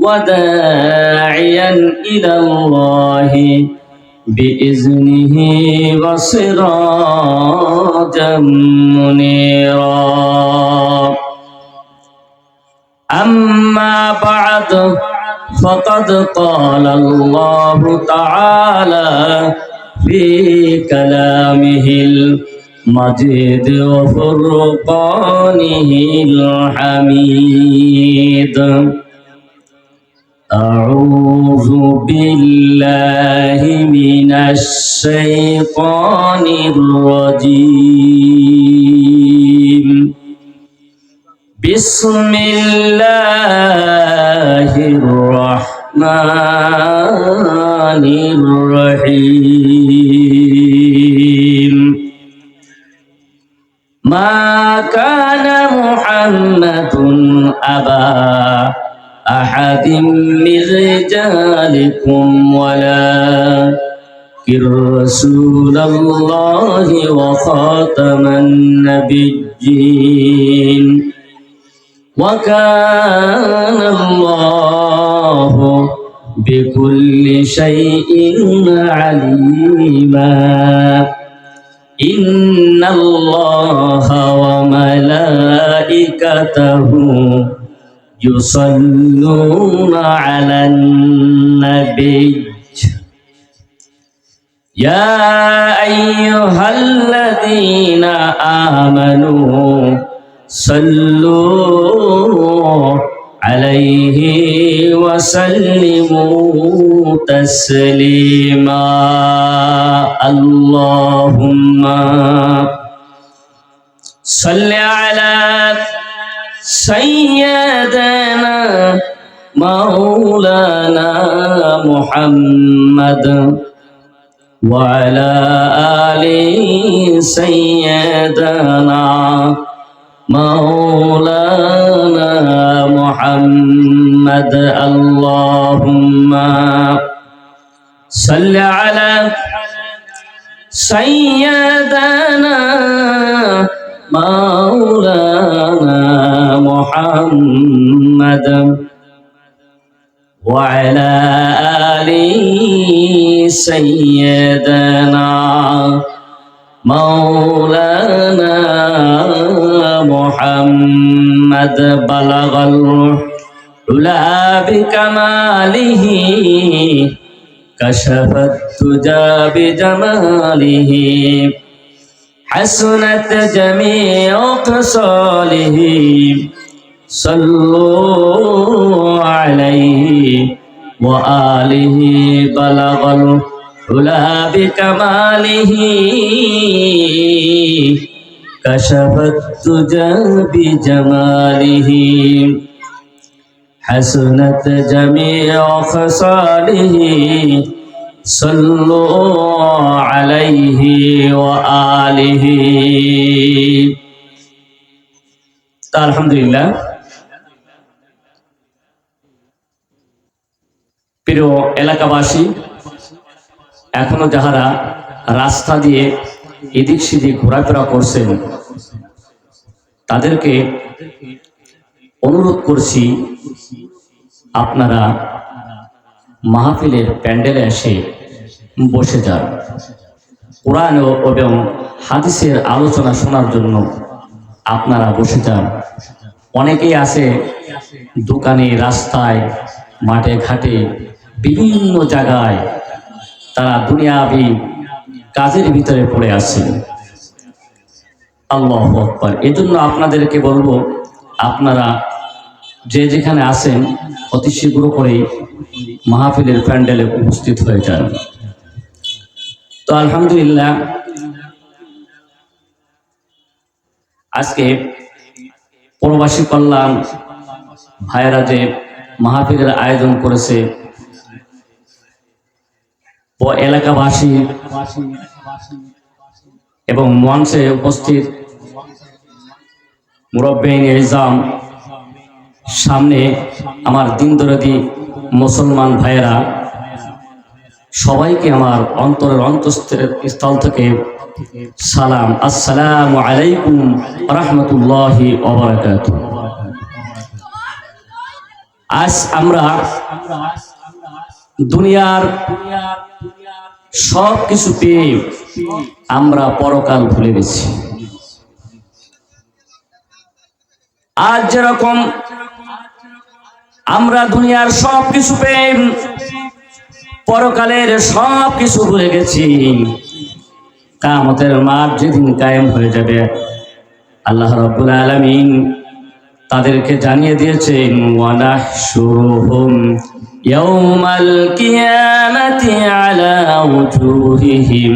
وداعيا إلى الله بإذنه وسراجا منيرا. أما بعد فقد قال الله تعالى في كلامه المجيد وفرقانه الحميد: أعوذ بالله من الشيطان الرجيم. بسم الله الرحمن الرحيم. ما كان محمد أبا أحد من رجالكم ولكن رسول الله وخاتم النبيين وكان الله بكل شيء عليما. إن الله وملائكته يصلون على النبي يا أيها الذين آمنوا صلوا عليه وسلموا تسليما. اللهم صل على سيدنا مولانا محمد وعلى آل سيدنا مولانا محمد. اللهم صل على سيدنا مولانا محمد وعلى آل سيدنا مولانا محمد. بلغ العلا بكماله كشف الدجى بجماله حسنت جميع خصاله. صلوا عليه وآله. بلغ العلا بكماله كشف الدجى بجماله حسنت جميع خصاله. صلوا عليه وآله. আলহামদুলিল্লাহ, প্রিয় এলাকাবাসী, এখনো যাহারা রাস্তা দিয়ে এদিক সেদিক ঘোরাফেরা করছেন তাদেরকে অনুরোধ করছি, আপনারা মাহফিলের প্যান্ডেলে এসে বসে যান। কোরআন এবং হাদিসের আলোচনা শোনার জন্য আপনারা বসে যান। অনেকেই আছে দোকানে, রাস্তায়, মাঠে ঘাটে, বিভিন্ন জায়গায় তারা দুনিয়াবি কাজের ভিতরে পড়ে আছে। আল্লাহু আকবার। এজন্য আপনাদেরকে বলবো, আপনারা যে যেখানে আছেন অতি শীঘ্র করেই মাহফিলের প্যান্ডেলে উপস্থিত হয়ে যান। তো আলহামদুলিল্লাহ, আজকে প্রবাসী কল্যাণ ভাইয়েরা যে মাহফিলের আয়োজন করেছে ও এলাকাবাসী এবং মঞ্চে উপস্থিত মুরব্বিন ইজাম, সামনে আমার দিনদরদি মুসলমান ভাইয়েরা, সবাইকে আমার অন্তরের অন্তঃস্থল থেকে সালাম। আসসালামু আলাইকুম রাহমাতুল্লাহি ওয়া বারাকাতুহু। আজ আমরা দুনিয়ার সব কিছু পেয়ে আমরা পরকাল ভুলে গেছি। আজ যেরকম আমরা দুনিয়ার সব কিছু পেয়ে পরকালের সব কিছু ভুলে গেছি, কিয়ামতের মাঠ যেদিন কায়েম হয়ে যাবে আল্লাহ রাব্বুল আলামিন তাদেরকে জানিয়ে দিয়েছেন, ওয়ানাহশুরুহুম ইয়াউমাল কিয়ামাতি আলা উজুহিহিম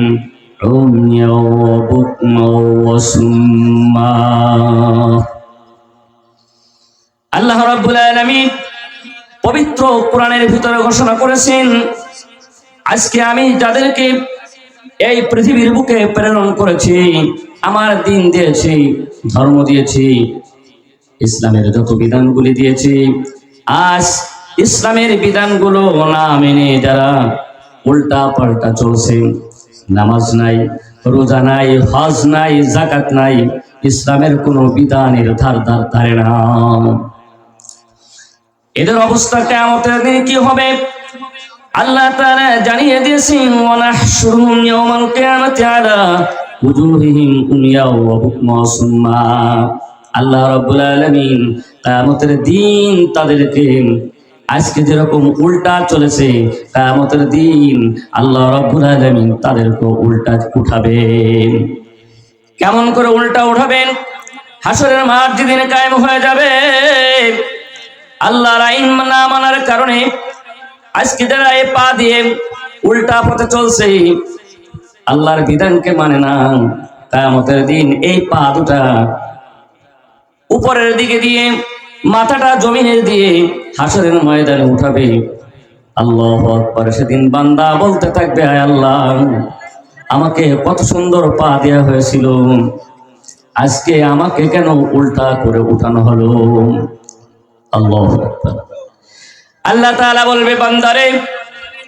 উময়াও ওয়া বুকমাও ওয়া সুম্মা। আল্লাহ রাব্বুল আলামিন পবিত্র কোরআনের ভিতরে ঘোষণা করেছেন, আজকে আমি যাদেরকে এই পৃথিবীর বুকে প্রেরণ করেছি, আমার দিন দিয়েছি, ধর্ম দিয়েছি, ইসলামের যত বিধানগুলি দিয়েছি, আজ ইসলামের বিধানগুলো না মেনে যারা উল্টা পাল্টা চলছে, নামাজ নাই, রোজা নাই, হজ নাই, যাকাত নাই, ইসলামের কোনো বিধানের ধারে না, এদের অবস্থা কিয়ামতের দিনে কি হবে আল্লাহ তাআলা জানিয়ে দিয়েছেন, ওয়ানাহশুরুহুম ইয়াওমাল কিয়ামাতি আলা উজুহিহিম উময়াও ওয়া বুকমা ওয়া সুম্মা। আল্লাহ রাব্বুল আলামিন কিয়ামতের দিন তাদেরকে আজকে যেরকম উল্টা চলেছে, কিয়ামতের দিন আল্লাহ রাব্বুল আলামিন তাদেরকে উল্টা উঠাবেন। কেমন করে উল্টা উঠাবেন? হাসরের মাঠ যেদিন কায়েম হয়ে যাবে, আল্লাহর আইন না মানার কারণে আজকে যারা এই পা দিয়ে উল্টা পথে চলছে, আল্লাহর বিধানকে মানে না, কিয়ামতের দিন এই পা দুটা উপরের দিকে দিয়ে মাথাটা জমিনে দিয়ে হাসরের ময়দানে উঠাবে। আল্লাহু আকবার। সেদিন বান্দা বলতে থাকবে, আয় আল্লাহ, আমাকে কত সুন্দর পা দেওয়া হয়েছিল, আজকে আমাকে কেন উল্টা করে উঠানো হলো? আল্লাহু আকবার। আল্লাহ তাআলা বলবে, বান্দারে,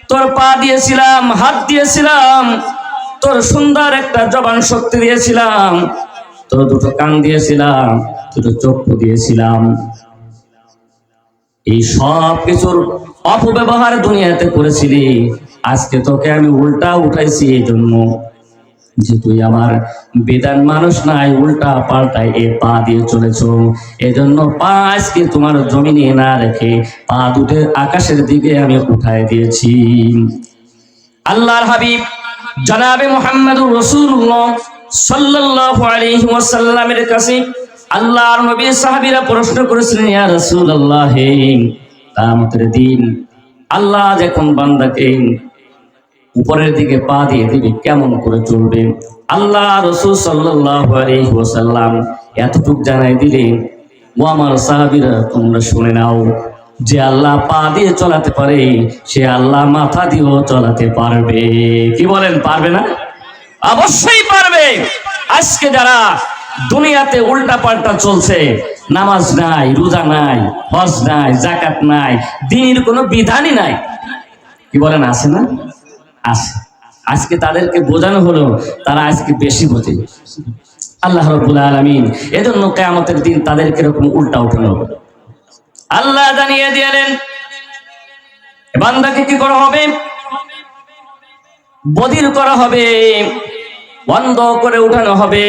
তোর পা দিয়েছিলাম, হাত দিয়েছিলাম, তোর সুন্দর একটা জবান শক্তি দিয়েছিলাম, তোর দুটো কান দিয়েছিলাম, দুটো চক্ষু দিয়েছিলাম, এই সব কিছুর অপব্যবহার দুনিয়াতে করেছিলি, আজকে তোকে আমি উল্টা উঠাইছি এই জন্য যে তুই আমার বিধান মানুষ নাই, উল্টা পাল্টায় এ পা দিয়ে চলেছ, এজন্য পা আজকে তোমার জমিনে না রেখে পা দুটো আকাশের দিকে আমি উঠায় দিয়েছি। আল্লাহর হাবিব জনাবে মুহাম্মদুর রাসূলুল্লাহ সাল্লাল্লাহু আলাইহি ওয়াসাল্লামের কাছে আল্লাহর নবী সাহাবীরা প্রশ্ন করেছিলেন, ইয়া রাসূলুল্লাহ, কিয়ামতের দিন আল্লাহ যখন বান্দাকে উপরের দিকে পা দিয়ে দিবে, কেমন করে চলবে? আল্লাহ রাসূল সাল্লাল্লাহু আলাইহি ওয়াসাল্লাম এতটুকু জানাই দিলেন, ও আমার সাহাবীরা, তোমরা শুনে নাও, যে আল্লাহ পা দিয়ে চলাতে পারে, সে আল্লাহ মাথা দিয়েও চলাতে পারবে। কি বলেন, পারবে না? অবশ্যই পারবে। আজকে যারা দুনিয়াতে উল্টা পাল্টা চলছে, নামাজ নাই, রোজা নাই, হজ নাই, যাকাত নাই, দ্বীনের কোনো বিধানই নাই, কি বলেন, আছে না? আছে। আজকে তাদেরকে বোঝানো হলো, তারা আজকে বেশি বোঝে। আল্লাহ রাব্বুল আলামিন এজন্য কিয়ামতের দিন তাদেরকে এরকম উল্টা উঠানো হবে। আল্লাহ জানিয়ে দিলেন, বান্দাকে কি করা হবে? বধির করা হবে, বন্ধ করে উঠানো হবে।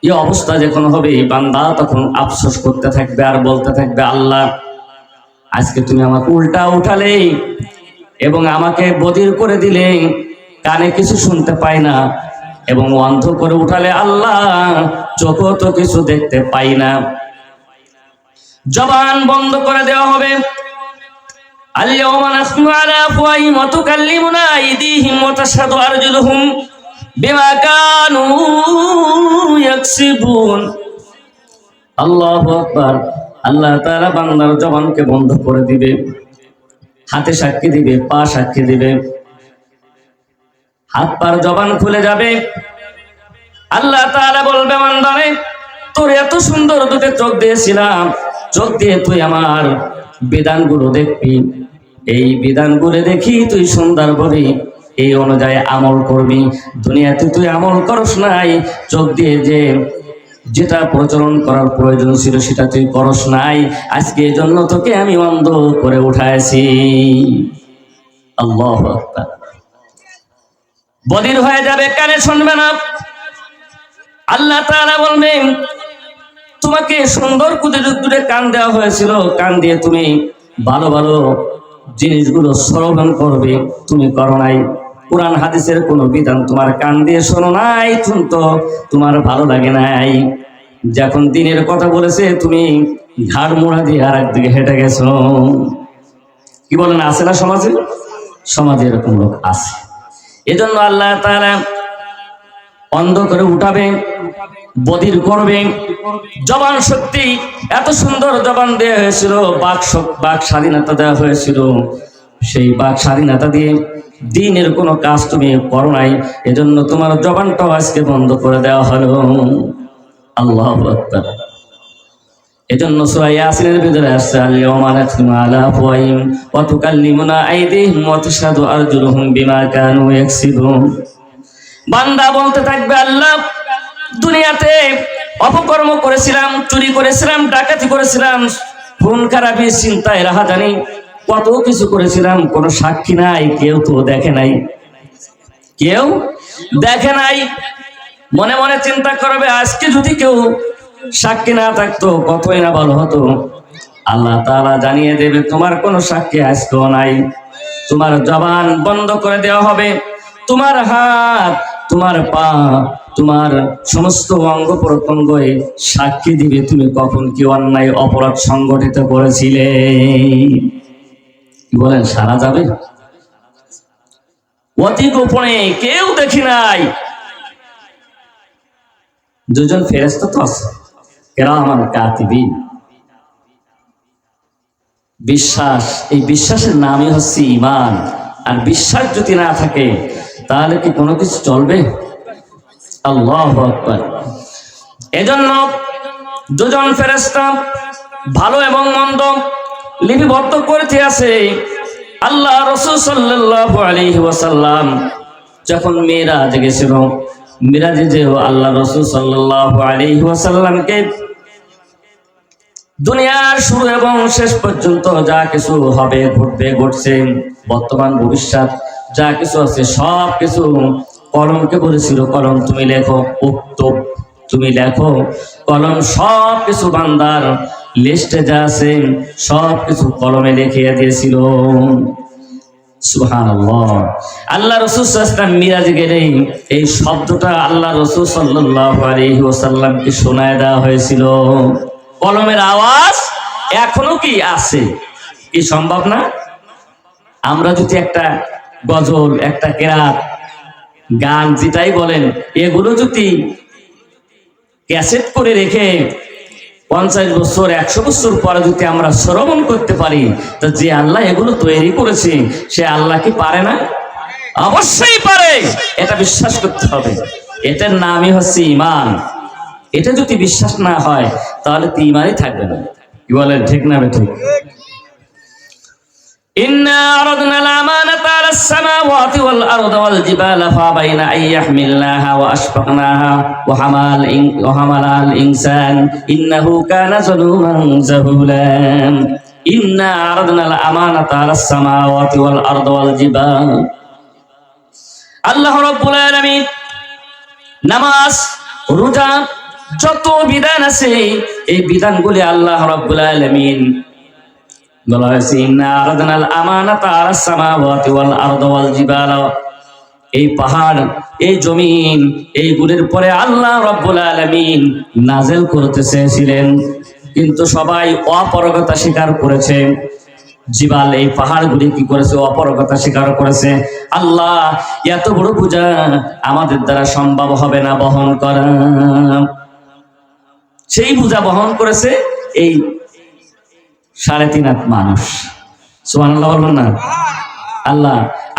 এই অবস্থা যখন হবে, বান্দা তখন আফসোস করতে থাকবে আর বলতে থাকবে, আল্লাহ, আজকে তুমি আমাকে উল্টা উঠালে এবং আমাকে বধির করে দিলে, কানে কিছু শুনতে পাই না, এবং অন্ধ করে উঠালে আল্লাহ চোখও তো কিছু দেখতে পাই না, জবান বন্ধ করে দেওয়া হবে। আল-ইয়াওমা নাখতিমু আলা আফওয়াহিহিম ওয়া তুকাল্লিমুনা আইদিহিম ওয়া তাশহাদু আরজুলুহুম বিমা কানু ইয়াকসিবুন। আল্লাহু আকবার। আল্লাহ তাআলা বান্দার জবানকে বন্ধ করে দিবে, হাতে সাক্ষী দিবে, পা সাক্ষী দিবে, হাত পার জবান খুলে যাবে। আল্লাহ তাআলা বলবে, বান্দারে, তোর এত সুন্দর দুটো চোখ দিয়েছিলাম, চোখ দিয়ে তুই আমার বিধানগুলো দেখবি, এই বিধানগুলো দেখি তুই সুন্দর করে এই অনুযায়ী আমল করবি। দুনিয়াতে তুই আমল করস নাই, চোখ দিয়ে যে যেটা প্রচলন করার প্রয়োজন ছিল সেটা তুই করস নাই, আজকে এই জন্য তোকে আমি অন্ধ করে উঠাইছি। আল্লাহু আকবার। বধির হয়ে যাবে, কানে শুনবে না। আল্লাহ তাআলা বলবেন তোমাকে সুন্দর কুদে কান দেওয়া হয়েছিল, কান দিয়ে তুমি ভালো ভালো জিনিসগুলো শ্রবণ করবে, তুমি করো নাই। কোরআন হাদিসের কোনো বিধান তোমার কান দিয়ে শোনো নাই, শুনতো তোমার ভালো লাগে নাই। যখন দিনের কথা বলেছে তুমি ঘাড় মোড়া দিয়ে আর একদিকে হেঁটে গেছো। কি বলেন, আছে না সমাজে? সমাজে এরকম লোক আছে। এজন্য আল্লাহ তাআলা অন্ধ করে উঠাবে, বধির করবে। জবান শক্তি, এত সুন্দর জবান দেওয়া হয়েছিল, বাক স্বাধীনতা দেওয়া হয়েছিল, সেই বাক স্বাধীনতা দিয়ে দ্বীনের কোনো কাজ তুমি করো নাই, এজন্য তোমার জবানটাও আজকে বন্ধ করে দেওয়া হলো। আল্লাহু আকবার। এজন্য সূরা ইয়াসিনের ভিতরে আসছে আল-ইয়াওমা নাখতিমু আলা আফওয়াহিহিম ওয়া তুকাল্লিমুনা আইদিহিম ওয়া তাশহাদু আরজুলুহুম বিমা কানু ইয়াকসিবুন। বান্দা বলতে থাকবে, আল্লাহ দুনিয়াতে অপকর্ম করেছিলাম, চুরি করেছিলাম, ডাকাতি করেছিলাম, খুন খারাপি, চিন্তায় রাহাজানি, কত কিছু করেছিলাম, কোনো সাক্ষী নাই, কেউ তো দেখে নাই, কেউ দেখে নাই। মনে মনে চিন্তা করবে আজকে যদি কেউ সাক্ষী না থাকতো কতই না ভালো হতো। আল্লাহ তাআলা জানিয়ে দেবে তোমার কোনো সাক্ষী আজকেও নাই। তোমার জবান বন্ধ করে দেওয়া হবে, তোমার হাত, তোমার পা, তোমার সমস্ত অঙ্গ প্রত্যঙ্গ সাক্ষী দিবে তুমি কখন কি অন্যায় অপরাধ সংগঠিত করেছিলে। কি বলেন, সারা যাবে? অতি গোপনে কেউ দেখি নাই। দুজন ফেরেশতা তো আছে, কিরামান কাতিবিন। বিশ্বাস, এই বিশ্বাসের নামই হচ্ছে ঈমান। আর বিশ্বাস যদি না থাকে তাহলে কি কোনো কিছু চলবে? আল্লাহু আকবার। এজন্য দুজন ফেরেশতা ভালো এবং মন্দ লিপিবদ্ধ করতে আছে। আল্লাহ রাসূল সাল্লাল্লাহু আলাইহি ওয়াসাল্লাম যখন মিরাজ গেছিল, মিরাজে যে আল্লাহ রাসূল সাল্লাল্লাহু আলাইহি ওয়াসাল্লামকে দুনিয়ার শুরু এবং শেষ পর্যন্ত যা কিছু হবে, ঘটবে, ঘটছে, বর্তমান ভবিষ্যৎ যা কিছু আছে সব কিছু কলমকে বলেছিল, কলম তুমি লেখো, উক্তব তুমি লেখো। কলম সব কিছু বান্দার লিস্টে যা আছে সব কিছু কলমে লিখিয়ে দিয়েছিল। সুবহানাল্লাহ। আল্লাহ রাসূল সাল্লাল্লাহু আলাইহি ওয়াসাল্লাম মিরাজে গেলে এই শব্দটা আল্লাহ রাসূল সাল্লাল্লাহু আলাইহি ওয়াসাল্লামকে শোনায় দেওয়া হয়েছিল। কলমের আওয়াজ এখনো কি আছে? কি সম্ভব না? আমরা যদি একটা গজল, একটা কেরাত, গান যেটাই বলেন, এগুলো যদি ক্যাসেট করে রেখে 50 বছর 100 বছর পরে যদি আমরা শ্রবণ করতে পারি, তা যে আল্লাহ এগুলো তৈরি করেছে সে আল্লাহ কি পারে না? অবশ্যই পারে। এটা বিশ্বাস করতে হবে। এটার নামই হচ্ছে ঈমান। এটা যদি বিশ্বাস না হয় তাহলে তো ঈমানই থাকবে না। কি বলেন, ঠিক না বেঠিক? إنا عرضنا الأمانة على السماوات والأرض والجبال فأبين أن يحملناها وأشفقناها وحملها الإنسان إنه كان ظلوما جهولا إنا عرضنا الأمانة على السماوات والأرض والجبال। আল্লাহ রাব্বুল আলামিন নামাজ, রোজা, যত বিধান আছে এই বিধানগুলি আল্লাহ রাব্বুল আলামিন বলা হয়েছে ইন্না আরাদনাল আমানাতা আলাস সামাওয়াতি ওয়াল আরদি ওয়াল জিবাল। এই পাহাড়, এই জমিন, এইগুলির পরে আল্লাহ রাব্বুল আলামিন নাযিল করতে চেয়েছিলেন, কিন্তু সবাই অপারগতা স্বীকার করেছে। জিবাল, এই পাহাড়গুলি কি করেছে? অপারগতা স্বীকার করেছে। আল্লাহ এত বড় বোঝা আমাদের দ্বারা সম্ভব হবে না বহন করা। সেই বোঝা বহন করেছে এই 3.5 লাখ মানুষ। সুবহানাল্লাহ বলবেন না?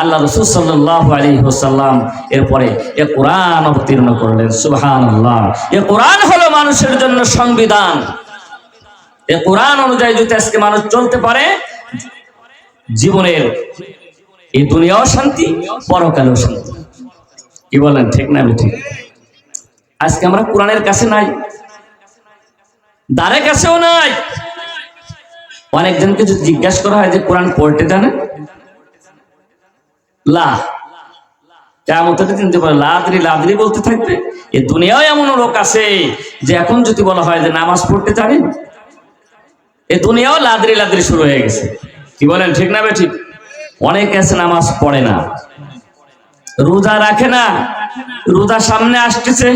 আল্লাহ রাসূল সাল্লাল্লাহু আলাইহি ওয়াসাল্লাম এরপরে এ কোরআন অবতীর্ণ করলেন। সুবহানাল্লাহ। এ কোরআন হলো মানুষের জন্য সংবিধান। এ কোরআন অনুযায়ী যদি আজকে মানুষ চলতে পারে, জীবনের এই দুনিয়াও শান্তি, পরকালেও শান্তি। কি বলেন, ঠিক না বেঠিক? আজকে আমরা কোরআনের কাছে নাই, দ্বারে কাছেও নাই। অনেকজনকে যদি জিজ্ঞাসা করা হয় যে কোরআন পড়তে জানেন, লা কিয়ামতের দিন যে লাদরি লাদরি বলতে থাকবে। এই দুনিয়ায় এমন লোক আছে যে এখন যদি বলা হয় যে নামাজ পড়তে জানেন, এই দুনিয়াও লাদরি লাদরি শুরু হয়ে গেছে। কি বলেন, ঠিক না বেঠিক? অনেকে আছে নামাজ পড়ে না, রোজা রাখে না, রোজা সামনে আসতেছে,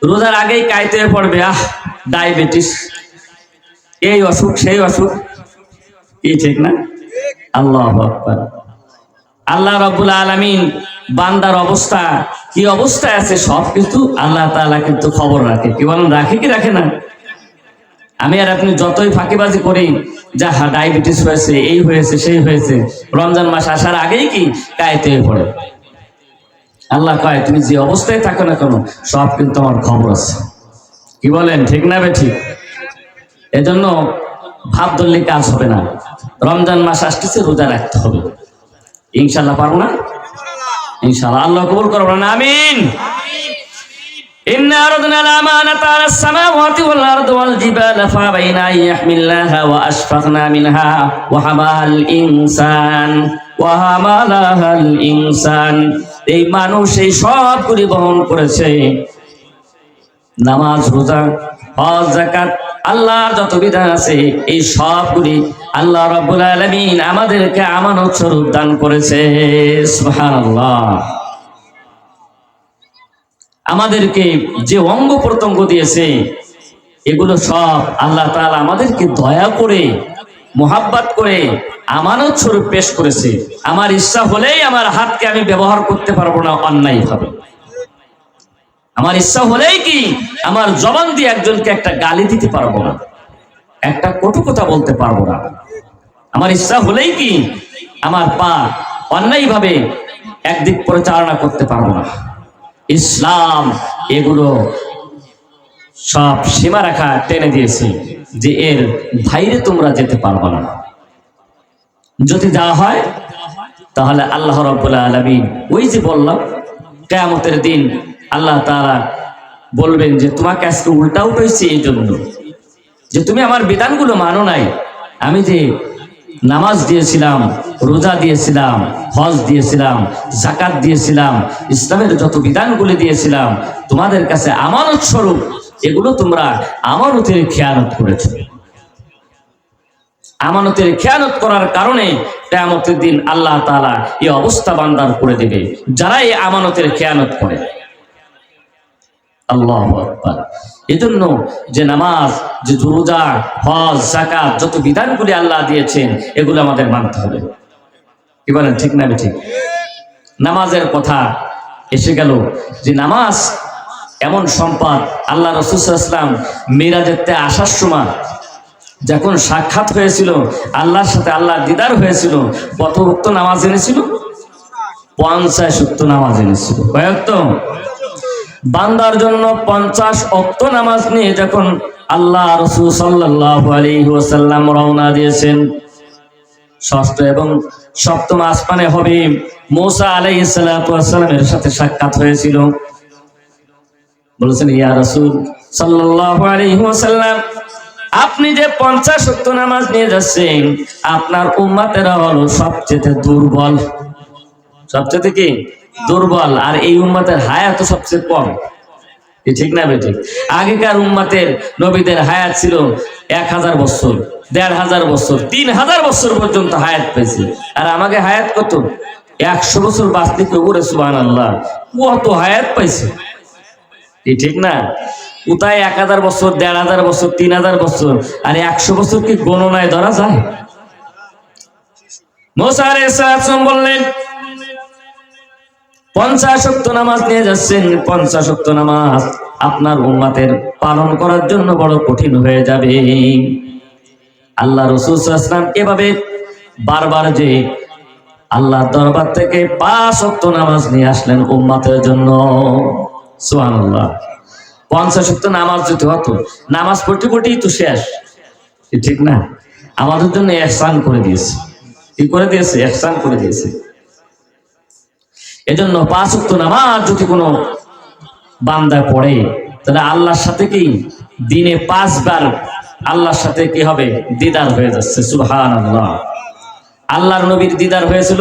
রোজার আগেই কাইতে পড়বে, ডায়াবেটিস, এই অসুখ সেই অসুখ। কি ঠিক না? আল্লাহু আকবার। আল্লাহ রাব্বুল আলামিন বান্দার অবস্থা কি অবস্থায় আছে সবকিছু আল্লাহ তাআলা কিন্তু খবর রাখে। কি বলেন, রাখে কি রাখে না? আমি আর আপনি যতই ফাঁকিবাজি করি, যা ডায়াবেটিস হয়েছে, এই হয়েছে সেই হয়েছে, রমজান মাস আসার আগেই কি কাইতে হয়ে পড়ে। আল্লাহ কয় তুমি যে অবস্থায় থাকো না কেন সব কিন্তু আমার খবর আছে। কি বলেন, ঠিক না বেঠিক? এজন্য ভাব ধরলে কাজ হবে না। রমজান মাস আসতেছে, রোজা রাখতে হবে। ইনশাআল্লাহ পারবো না? ইনশাআল্লাহ। আল্লাহ কবুল করবেন, আমিন। ইন্না আরাদনা al-আমানাতা আলা as-সামাওয়াতি ওয়াল আরদি ওয়াল জিবালা ফাবাইনা আন ইয়াহমিলনাহা ওয়া আশফাকনা মিনহা ওয়া হামালাহাল ইনসান। এই মানুষ এই সবগুলি বহন করেছে। নামাজ, রোজা, হজ, যাকাত, আল্লাহর যত বিধান আছে এই সবগুলি আল্লাহ রাব্বুল আলামিন আমাদেরকে আমানত স্বরূপ দান করেছে। সুবহানাল্লাহ। আমাদেরকে যে অঙ্গ প্রত্যঙ্গ দিয়েছে এগুলো সব আল্লাহ তাআলা আমাদেরকে দয়া করে, মোহাব্বত করে আমানত স্বরূপ পেশ করেছে। আমার ইচ্ছা হলেই আমার হাতকে আমি ব্যবহার করতে পারবো না অন্যায় ভাবে। আমার ইচ্ছা হলেই কি আমার জবান দিয়ে একজনকে একটা গালি দিতে পারবো না, একটা কটু কথা বলতে পারবো না। আমার ইচ্ছা হলেই কি আমার পা অন্যায় ভাবে একদিক পরিচালনা করতে পারবো না। ইসলাম এগুলো সব সীমা রেখা টেনে দিয়েছে যে এর বাইরে তোমরা যেতে পারবে না। যদি যাওয়া হয় তাহলে আল্লাহ রাব্বুল আলামিন, ওই যে বললাম কিয়ামতের দিন আল্লাহ তাআলা বলবেন যে তোমাকে আজকে উল্টা উঠাইছি এই জন্য যে তুমি আমার বিধানগুলো মানো নাই। আমি যে নামাজ দিয়েছিলাম, রোজা দিয়েছিলাম, হজ দিয়েছিলাম, যাকাত দিয়েছিলাম, ইসলামের যত বিধানগুলি দিয়েছিলাম তোমাদের কাছে আমানত স্বরূপ, এগুলো তোমরা আমানতের খেয়ানত করেছো। আমানতের খেয়ানত করার কারণে কিয়ামতের দিন আল্লাহ তাআলা এই অবস্থা বান্দার করে দেবে যারা এই আমানতের খেয়ানত করে। আল্লাহু আকবার। এজন্য যে নামাজ, যে রোজা, হজ, যাকাত যত বিধানগুলি আল্লাহ দিয়েছেন এগুলো আমাদের মানতে হবে। কি বলেন, ঠিক না ঠিক? নামাজের কথা এসে গেল যে নামাজ এমন সম্পদ। আল্লাহ রাসূল সাল্লাল্লাহু আলাইহি ওয়াসাল্লাম মিরাজেতে আসার সময় যখন সাক্ষাৎ হয়েছিল, আল্লাহর সাথে আল্লাহর দিদার হয়েছিল, কত ওয়াক্ত নামাজ এনেছিল? 50 ওয়াক্ত নামাজ এনেছিল। কয় ওয়াক্ত? বান্দার জন্য 50 ওয়াক্ত নামাজ নিয়ে যখন আল্লাহ রাসূল সাল্লাল্লাহু আলাইহি ওয়াসাল্লাম রওনা দিয়েছেন, ষষ্ঠ এবং সপ্তম আসমানে হবে মুসা আলাইহিস সালাতু ওয়াস সালামের সাথে সাক্ষাৎ হয়েছিল। বলেছেন, ইয়া রাসূল সাল্লাল্লাহু আলাইহি ওয়াসাল্লাম, আপনি যে 50 ওয়াক্ত নামাজ নিয়ে যাচ্ছেন আপনার উম্মতেরা হলো সবচেয়ে দুর্বল। সবচেয়ে কি দুর্বল, আর এই উম্মতের হায়াত সবচেয়ে কম। ঠিক না বেঠিক? আগেকার উম্মতের নবীদের হায়াত ছিল 1000 বছর, 1500 বছর, 3000 বছর পর্যন্ত হায়াত পেয়েছে। আর আমাকে হায়াত কত? 100 বছর বাঁচতে কেউ করে সুবহানাল্লাহ, কত হায়াত পাইছে। ঠিক না? কোথায় 1000 বছর, 1500 বছর, 3000 বছর, আর 100 বছর কি গণনায় ধরা যায়? মুসা আলাইহিস সালাম বললেন 50 ওয়াক্ত নামাজ নিয়ে যাচ্ছেন, 50 ওয়াক্ত নামাজ আপনার উম্মতের পালন করার জন্য বড় কঠিন হয়ে যাবে। আল্লাহ রাসূল সাল্লাল্লাহু আলাইহি ওয়াসাল্লাম এভাবে বারবার যে আল্লাহর দরবার থেকে 5 ওয়াক্ত নামাজ নিয়ে আসলেন উম্মতের জন্য। সুবহানাল্লাহ। 50 ওয়াক্ত নামাজ যদি হতো, নামাজ পড়তে পড়তেই তো শেষ। ঠিক না? আমাদের জন্য ইহসান করে দিয়েছে। কি করে দিয়েছে? ইহসান করে দিয়েছে। এজন্য 5 ওয়াক্ত নামাজ যদি কোনো বান্দা পড়ে তাহলে আল্লাহর সাথে কি দিনে 5 বার আল্লাহর সাথে কি হবে? দিদার হয়ে যাচ্ছে। সুবহানাল্লাহ। আল্লাহর নবীর দিদার হয়েছিল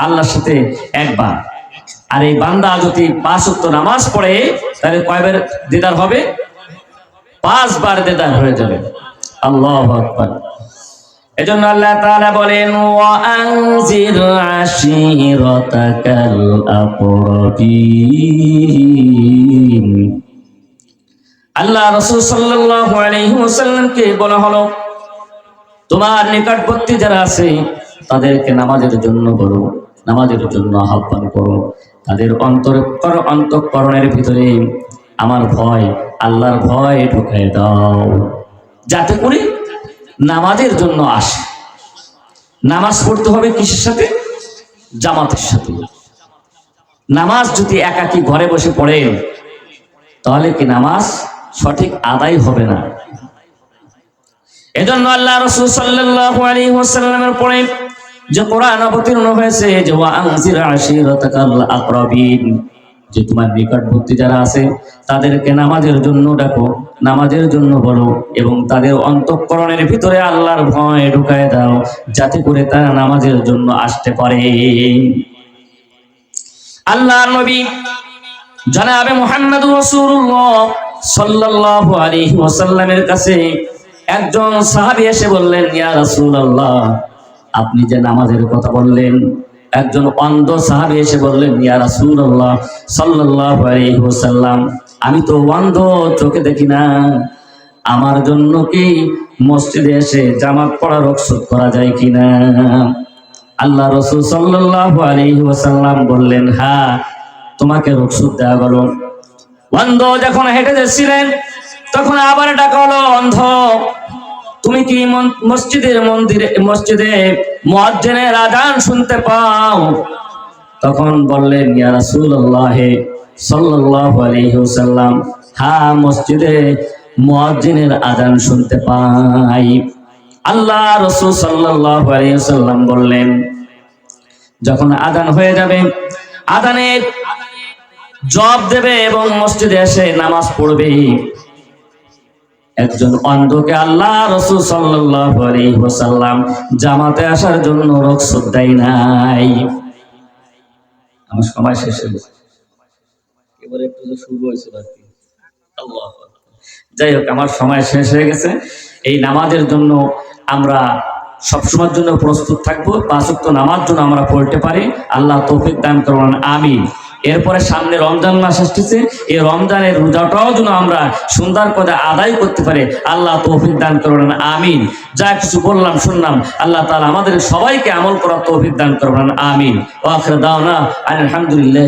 আল্লাহর সাথে একবার। আর এই বান্দা যদি 5 ওয়াক্ত নামাজ পড়ে তাহলে কয়বার দিদার হবে? 5 বার দিদার হয়ে যাবে। আল্লাহু আকবার। এজন্য আল্লাহ তাআলা বলেন ওয়া আনজির আশিরাতাকাল আকরাবিন। আল্লাহ রাসূল সাল্লাল্লাহু আলাইহি ওয়াসাল্লামকে বলা হলো তোমার নিকটবর্তী যারা আছে তাদেরকে নামাজের জন্য বলো, নামাজের জন্য আহ্বান করো। তাদের অন্তঃকরণের ভিতরে আমার ভয়, আল্লাহর ভয় ঢুকায় দাও, যাতে করে নামাজের জন্য আসে। নামাজ পড়তে হবে কিসের সাথে? জামাতের সাথে। নামাজ যদি একাকী ঘরে বসে পড়েন তাহলে কি নামাজ সঠিক আদায় হবে না। এজন্য আল্লাহ রাসূল সাল্লাল্লাহু আলাইহি ওয়াসাল্লামের পরে যে কোরআন অবতীর্ণ হয়েছে যে ওয়া আনজির আশিরাতাকাল আকরাবিন, যে তোমার নিকটবর্তী যারা আছে তাদেরকে নামাজের জন্য ডাকো, নামাজের জন্য বলো এবং তাদের অন্তঃকরণের ভিতরে আল্লাহর ভয় ঢুকায় দাও, যাতে করে তারা নামাজের জন্য আসতে পারে। আল্লাহর নবী জনাবে মুহাম্মদুর রাসূলুল্লাহ সাল্লাল্লাহু আলাইহি ওয়াসাল্লামের কাছে একজন সাহাবী এসে বললেন, ইয়া রাসূলুল্লাহ, আপনি যে নামাজের কথা বললেন। একজন অন্ধ সাহাবী এসে বললেন, ইয়া রাসূলুল্লাহ সাল্লাল্লাহু আলাইহি ওয়াসাল্লাম, আমি তো অন্ধ, চোখে দেখি না, আমার জন্য কি মসজিদে এসে জামাত পড়া রুখসত করা যায় কিনা? আল্লাহ রাসূল সাল্লাল্লাহু আলাইহি ওয়াসাল্লাম বললেন, হ্যাঁ, তোমাকে রুখসত দেওয়া হলো। অন্ধ যখন হেঁটে যাচ্ছিলেন তখন আবার ডাকা হলো, অন্ধ, তুমি কি মসজিদে মুয়াজ্জিনের আযান শুনতে পাও? তখন বললেন, ইয়া রাসূলুল্লাহ সাল্লাল্লাহু আলাইহি ওয়াসাল্লাম, হ্যাঁ, মসজিদে মুয়াজ্জিনের আযান শুনতে পাই। আল্লাহ রাসূল সাল্লাল্লাহু আলাইহি ওয়াসাল্লাম বললেন, যখন আযান হয়ে যাবে, আযানের জবাব দেবে এবং মসজিদে এসে নামাজ পড়বে। একজন অন্ধকে আল্লাহ রাসূল সাল্লাল্লাহু আলাইহি ওয়াসাল্লাম জামাতে আসার জন্য রুখসত দেয় নাই। আমার সময় শেষ হয়ে গেছে, এবারে একটু শুরু হয়েছে বাকি। আল্লাহু আকবার। যাই হোক, আমার সময় শেষ হয়ে গেছে। এই নামাজের জন্য আমরা সবসময়ের জন্য প্রস্তুত থাকবো। 5 ওয়াক্ত নামাজ জন্য আমরা পড়তে পারি। আল্লাহ তৌফিক দান করুন, আমিন। এরপরে সামনে রমজান মাস আসতেছে, এই রমজানের রোজাটাও যেন আমরা সুন্দর করে আদায় করতে পারি। আল্লাহ তৌফিক দান করুন, আমিন। যা কিছু বললাম শুনলাম, আল্লাহ তাআলা আমাদের সবাইকে আমল করার তৌফিক দান করুন, আমিন। ওয়া আখিরু দাওয়ানা আলহামদুলিল্লাহ।